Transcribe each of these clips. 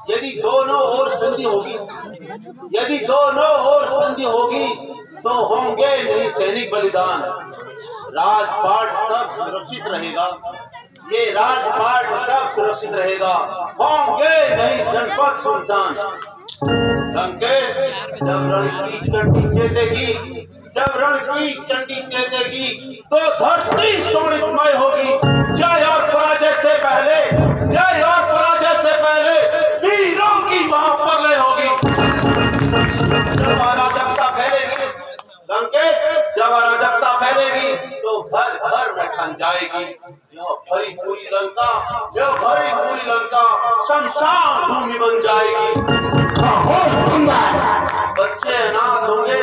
यदि दोनों ओर संधि होगी, यदि दोनों ओर संधि होगी तो होंगे नहीं सैनिक बलिदान। राजपाट सब सुरक्षित रहेगा, ये राजपाट सब सुरक्षित रहेगा, होंगे नहीं जनपद सुनसान। संकेत जब रण की चंडी चेतेगी, जब रण की चंडी चेतेगी तो धरती शोणितमय होगी। जय और पराजय से पहले, जय और पराजय से पहले वीरों की महाप्रलय होगी। जब अराजकता फैलेगी संकेत, जब अराजकता फैलेगी तो घर घर में ठन जाएगी। यह भरी पूरी लंका, यह भरी पूरी लंका शमशान भूमि बन जाएगी। बच्चे अनाथ होंगे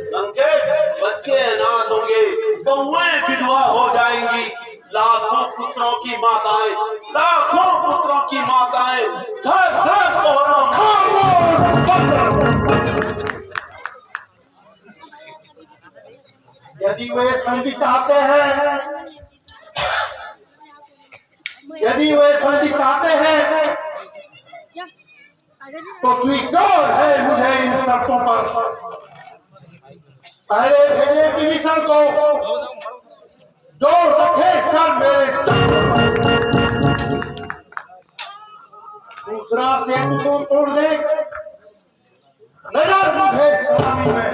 संकेत, बच्चे अनाथ होंगे, बहुएं विधवा हो जाएंगी। लाखों पुत्रों की माताएं, लाखों पुत्रों की माताएं घर घर कोहरा। यदि वे संधि चाहते हैं, यदि वे संधि चाहते हैं तो स्वीकार है मुझे इन शर्तों पर। पहले भेजे विभीषण को जो रखे सर मेरे चक्र पर, दूसरा सेतु को तोड़ दे, नजर मुझे सलामी में,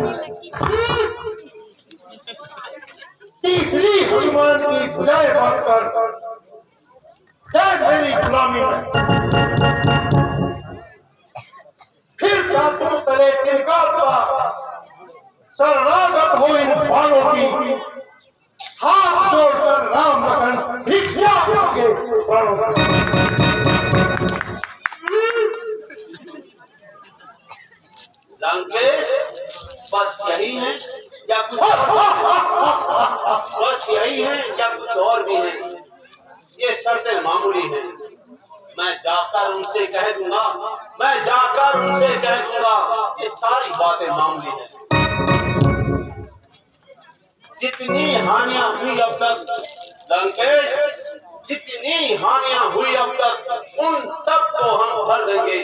तीसरी हनुमान की भुजाएं बांधकर जय मेरी गुलामी में। फिर धातु तले तिनका शरणागत हो इन बाणों की, हाथ जोड़कर राम लखन भिक्षा के प्राणों का। बस यही है या कुछ बस यही है या कुछ और भी है? ये शर्तें मामूली हैं। मैं जाकर उनसे कह दूंगा, मैं जाकर उनसे कह दूंगा, ये सारी बातें मामूली हैं। जितनी हानियां हुई अब तक लंकेश, जितनी हानियां हुई अब तक, उन सब को हम भर देंगे।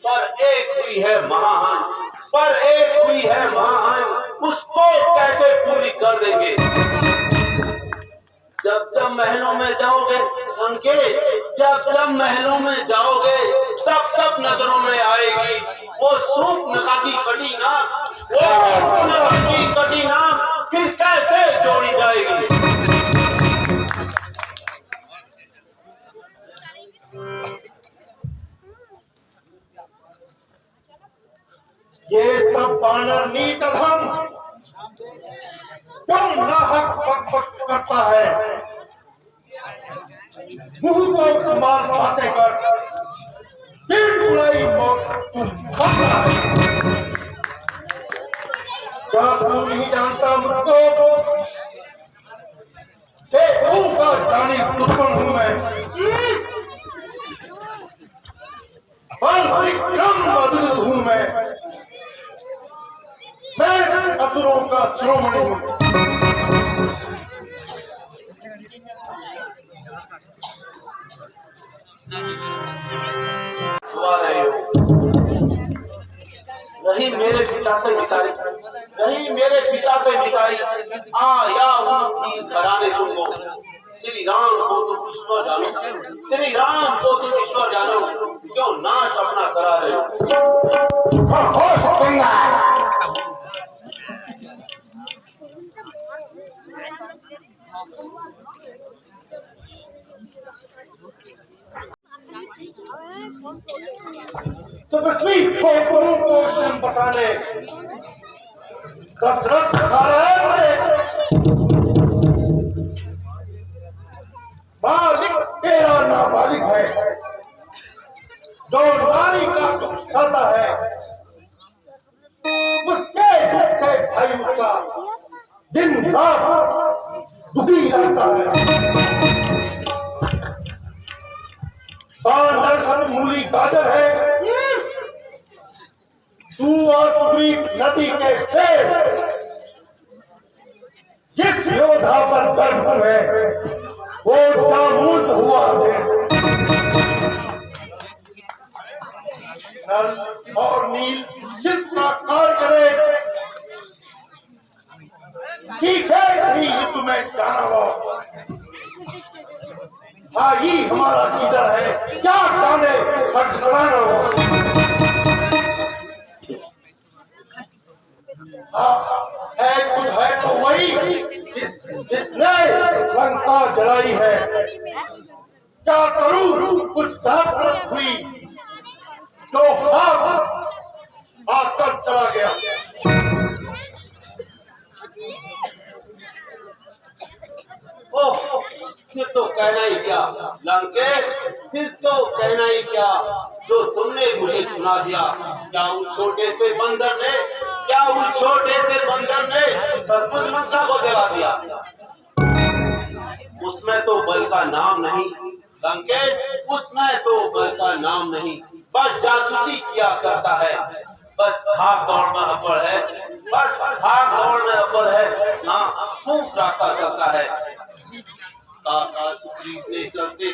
पर एक हुई है महान, पर एक हुई है महान, उसको कैसे पूरी कर देंगे? जब जब महलों में जाओगे अंकेश, जब जब महलों में जाओगे तब तब नजरों में आएगी वो सूर्पनखा की कटी नाक, वो सूर्पनखा की कटी नाक फिर कैसे जोड़ी जाएगी? ये सब बानर नीच अधम क्यों नाहक बकबक करता है? मुंह को समान बातें कर फिर बुराई मौत तुम भागना है। क्या तू नहीं जानता मुझको कि तू का जानी दुश्मन हूं मैं? बल विक्रम अद्भुत हूं मैं असुरों का शिरोमणि हूं। नहीं मेरे पिता से मिटाई, नहीं मेरे पिता से मिटाई, आया उनकी घराने तुमको। श्री राम को तुम ईश्वर जानो, श्री राम को तुम ईश्वर जानो, क्यों नाश अपना करा रहे हो? तो तकलीफ छोकरों को बताने दशरथ खा रहे मालिक तेरा नाबालिग है, जो नारी का दुख सहता है उसके दुख से भाई उसका दिन रात दुखी रहता है। दरअसल मूली गाजर है, तू और पूरी नदी के पेड़ जिस योद्धा पर गर्भ है वो जामूत हुआ है। नल और नील शिल्प का कार्य करे। ठीक है, यही युद्ध में जाना हो। हाँ, ये हमारा लीडर है, क्या जाने खटखटाना हो। है तो वही जिसने लंका जलाई है। क्या करूं, कुछ घबराहट हुई तो आकर चला गया। ओह, फिर तो कहना ही क्या लंकेश, फिर तो कहना ही क्या जो तुमने मुझे सुना दिया। क्या उस छोटे से बंदर ने सचमुच लंका को जला दिया? उसमें तो बल का नाम नहीं लंकेश, उसमें तो बल का नाम नहीं, बस जासूसी किया करता है, बस भाग दौड़ में अब्बड़ है, बस भाग दौड़ में अब्बड़ है। हाँ, खूब रास्ता चलता है। काका सुग्रीव ने चलते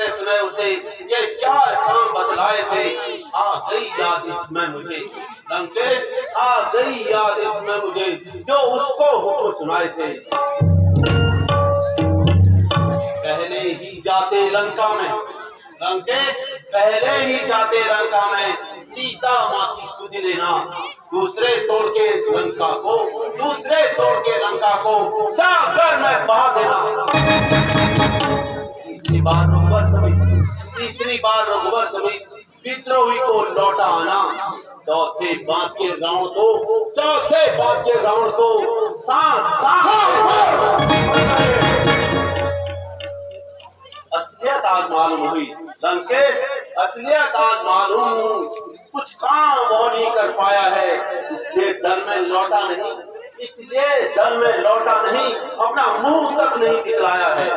समय उसे ये 4 काम बतलाए थे। आ गई याद इसमें मुझे लंकेश, आ गई याद इसमें मुझे जो उसको हुक्म सुनाए थे। पहले ही जाते लंका में लंकेश, पहले ही जाते लंका में सीता माँ की सुध लेना, दूसरे तोड़ के लंका को सागर में बहा देना। तीसरी बार रघुवर समेत विद्रोही को लौटा आना। चौथे बात के रावण को साथ असलियत आज मालूम हुई लंकेश, असलियत आज मालूम हुई। कुछ काम वो नहीं कर पाया है, इसलिए दल में लौटा नहीं, अपना मुंह तक नहीं दिखलाया है।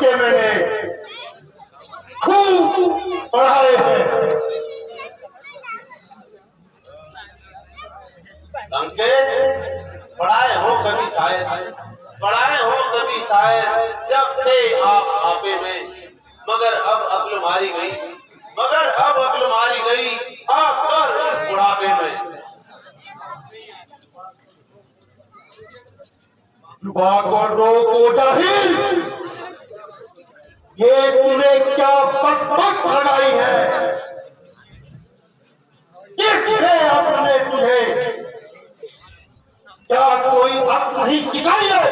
बच्चे मैंने खूब पढ़ाए हैं। लंकेश, पढ़ाए हो कभी शायद, पढ़ाए हो कभी शायद, जब थे आप आपे में, मगर अब अक्ल मारी गई, मगर अब अक्ल मारी गई आप कर इस बुढ़ापे में। जुबान को रोको जाहिल, ये तूने क्या बकबक लगाई है? किसने अपने तुझे क्या कोई अक्ल नहीं सिखाई है?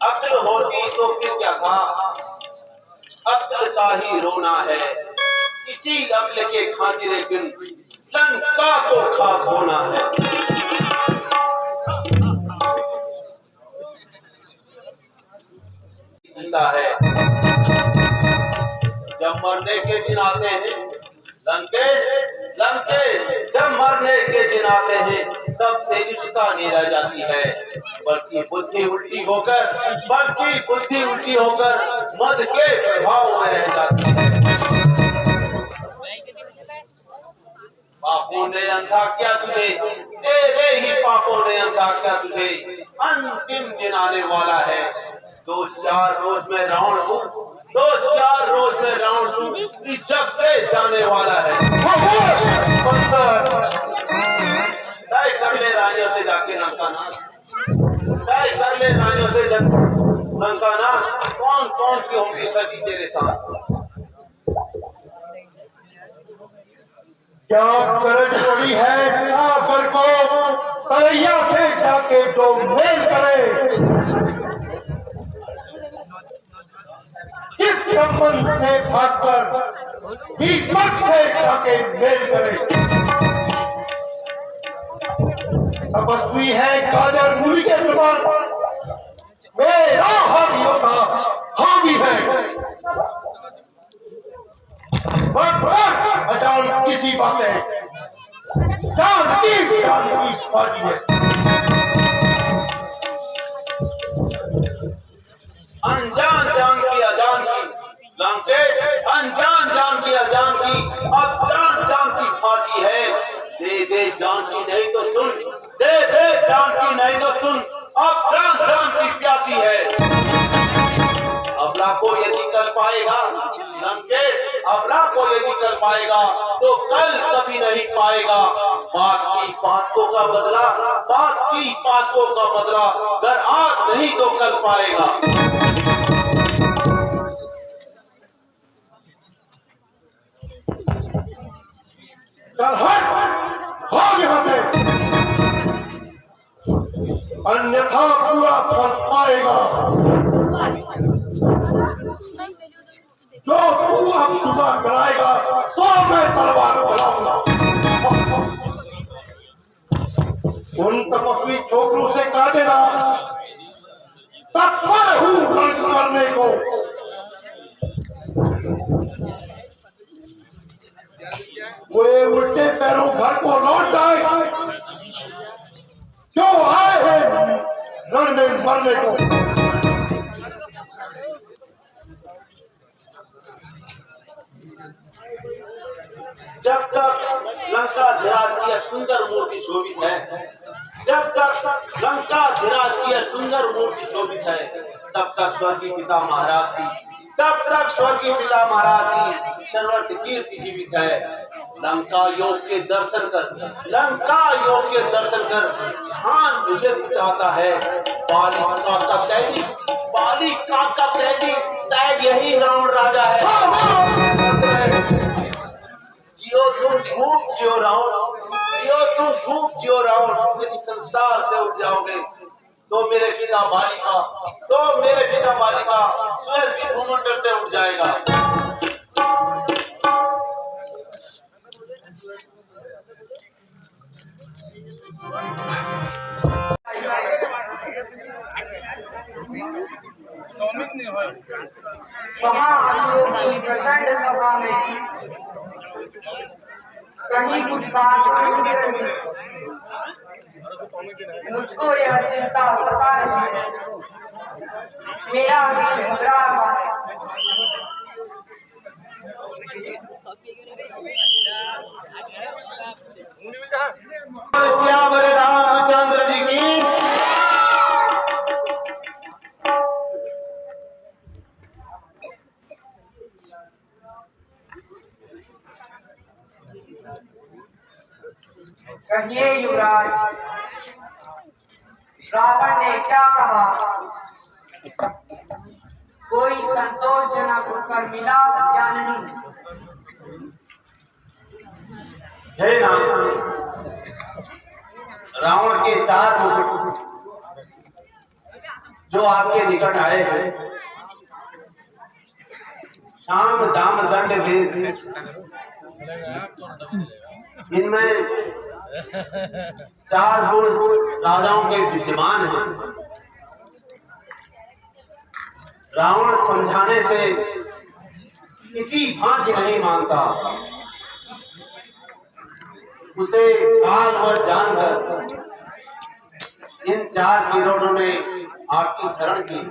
अक्ल होती तो फिर क्या था, अक्ल का ही रोना है, इसी अक्ल के खातिर एक दिन लंका को खाक होना है। जीता है जब मरने के दिन आते हैं लंकेश, लंकेश, जब मरने के दिन आते हैं तब तेजस्विता नहीं रह जाती है, बल्कि बुद्धि उल्टी होकर, बल्कि बुद्धि उल्टी होकर मद के प्रभाव में रह जाती है। पापों ने अंधा किया तुझे, तेरे ही पापों ने अंधा किया तुझे, अंतिम दिन आने वाला है, 2-4 रोज में रावण हूँ, 2-4 रोज में रावण हूँ, इस जग से जाने वाला है। तय कर ले रानियों से जाके लंकानाथ, तय कर ले रानियों से लंकानाथ, कौन कौन सी होंगी सती तेरे साथ। क्या गरज पड़ी है सागर को तलैया से जाके जो मेल करे, किस संबंध से भागकर दीपक से जाके मेल करे। तपस्वी है गाजर मुनि के समान, मेरा हर योद्धा हामी है, अजान किसी बातें जानती बाजी है। अनजान जान की अजान की लंकेश, अनजान जान की अजान की, अब जान जान की फांसी है, दे दे जान की नहीं तो सुन, दे दे जान की नहीं तो सुन, अब जान जान की प्यासी है। अबला को यदि कर पाएगा लंकेश, अबला को यदि कर पाएगा तो कल कभी नहीं पाएगा। बात की बातों का बदला, बात की बातों का बदला, अगर आज नहीं तो कल पाएगा। चल हट, भाग यहाँ से, अन्यथा पूरा फल पाएगा। जो तू अब सुबह कराएगा तो मैं तलवार चलाऊंगा। उन तपस्वी छोकरों से कह देना तत्पर हूँ रण करने को। वे उल्टे पैरों घर को लौट जाए, क्यों आए हैं रण में मरने को। जब तक लंका धीराज की सुंदर मूर्ति शोभित है, जब तक लंका धीराज की सुंदर मूर्ति शोभित है, तब तक स्वर्गीय पिता महाराज की, तब तक स्वर्गीय पिता महाराज की सर्वत्र कीर्ति जीवित है। लंका योग के दर्शन कर, लंका योग के दर्शन कर ध्यान मुझे कुछ आता है। बालिका का कैदी, बालिका का कैदी शायद यही रावण राजा है। जियो तुम खूब जियो रावण, जियो तुम खूब जियो रावण, यदि संसार से उठ जाओगे तो मेरे पिता बालिका, तो मेरे पिता बालिका स्वयं भी भूमंडल से उठ जाएगा। वहाँ हम लोग की प्रचंड सभा में कहीं कुछ बात नहीं रही। मुझको यह चिंता सता रही है। मेरा दिल घबरा रहा है। श्यावर रामचंद्र जी की कहिए युवराज, रावण ने क्या कहा? कोई संतोषजनक उत्तर मिला या नहीं? हे राम, रावण के 4 मुकुट जो आपके निकट आए हैं, शाम दाम दंड भेद, इनमें 4 गुण राजाओं के विद्यमान हैं। रावण समझाने से किसी भांति नहीं मानता। उसे काल और जानकर इन 4 किरणों ने आपकी शरण की।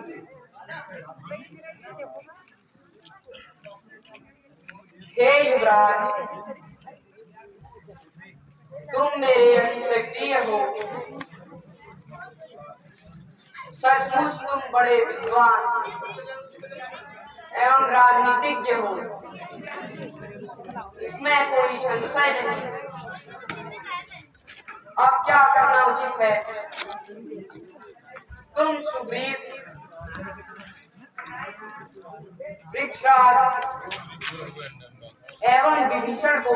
हे युवराज, तुम मेरे अतिशक्रिय हो। सचमुच तुम बड़े विद्वान एवं राजनीतिज्ञ हो, इसमें कोई संशय नहीं। अब क्या करना उचित है? तुम सुग्रीव, वृक्षराज एवं विभीषण को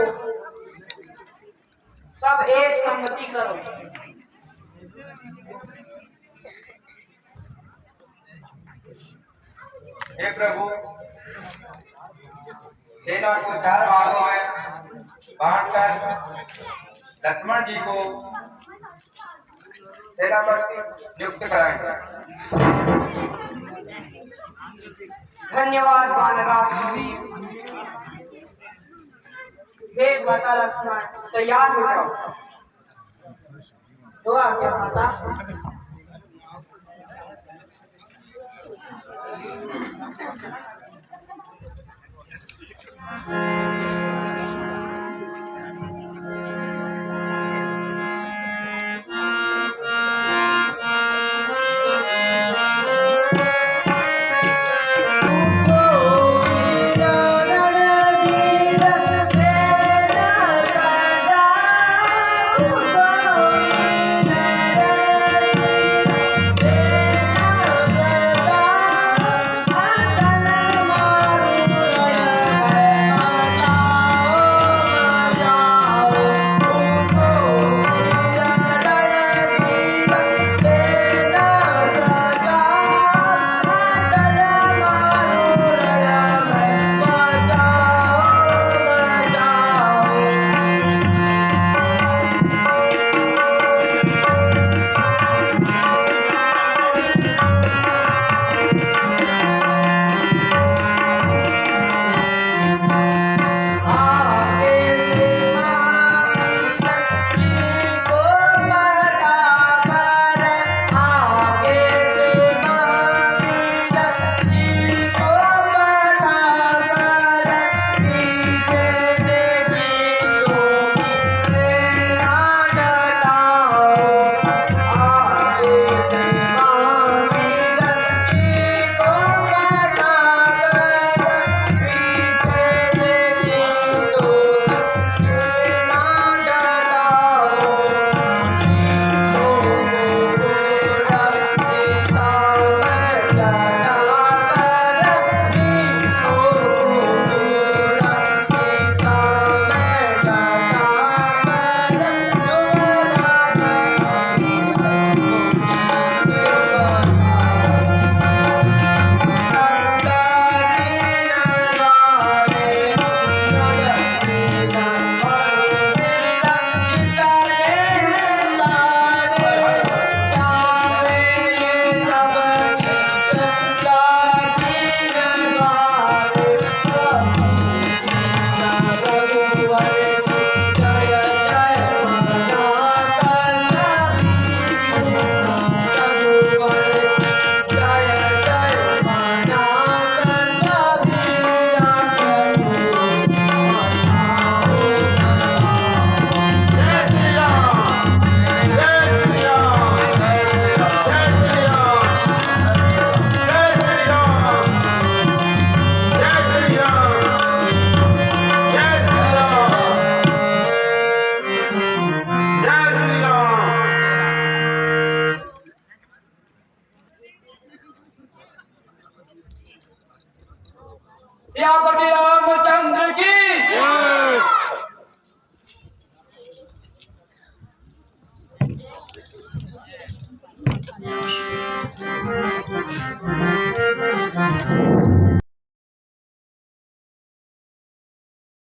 सब एक सम्मति करो। हे प्रभु, सेना को 4 भागों में बांटकर लक्ष्मण जी को सेनापति नियुक्त कराएंगे। धन्यवाद वानराज सुग्रीव। हे माता लक्ष्मण, तैयार हो जाओ। तो आगे माता। सियापति रामचंद्र की जय।